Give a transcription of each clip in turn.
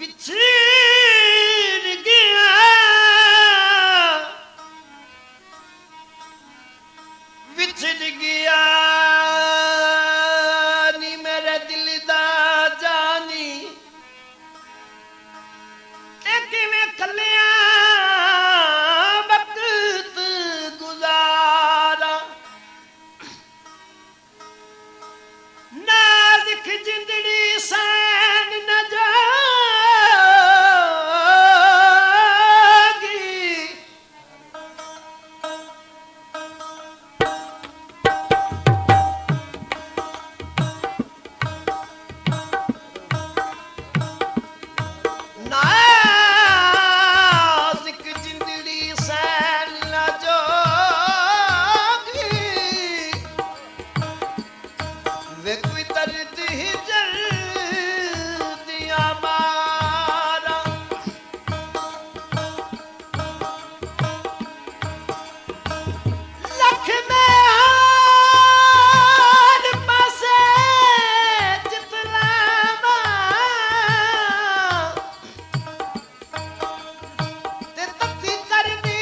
बिछड़ गया विछड़ गया नी मेरे दिल दा जानी ते किवें कलिया वक्त गुजारा नाज़ुक जिंदड़ी सैन न जागी नाज़ुक जिंदड़ी सैन न जागी वे कोई दर्द ही जल्दियां मारा लख में हार पासे जितलावा ते तत्ती करनी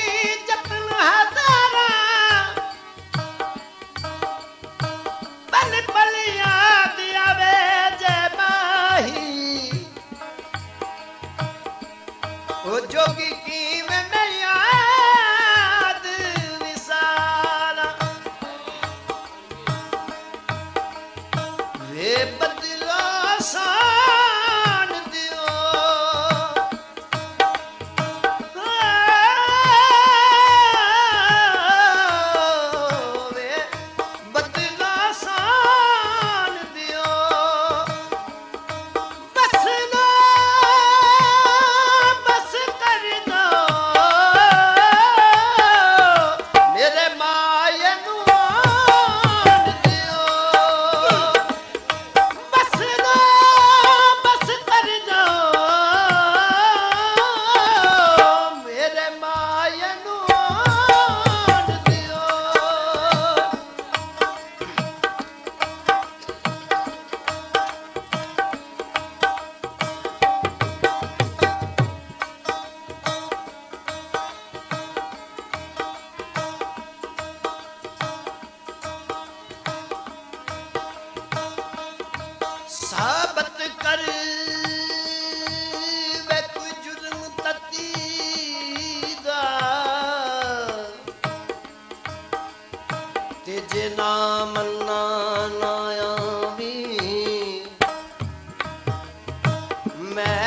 जतन हजारा पल पल याद आवे जे माही ओ जोगी की में याद विसारा वे बदलो सान दियो वे बदला सान दियो बस ना बस कर दो मेरे माये नू आन दियो बस ना बस कर दो मेरे माये नू आन दियो साबत कर वे कोई जुर्म ततीदा ते जे ना मन्ना ना आवी मैं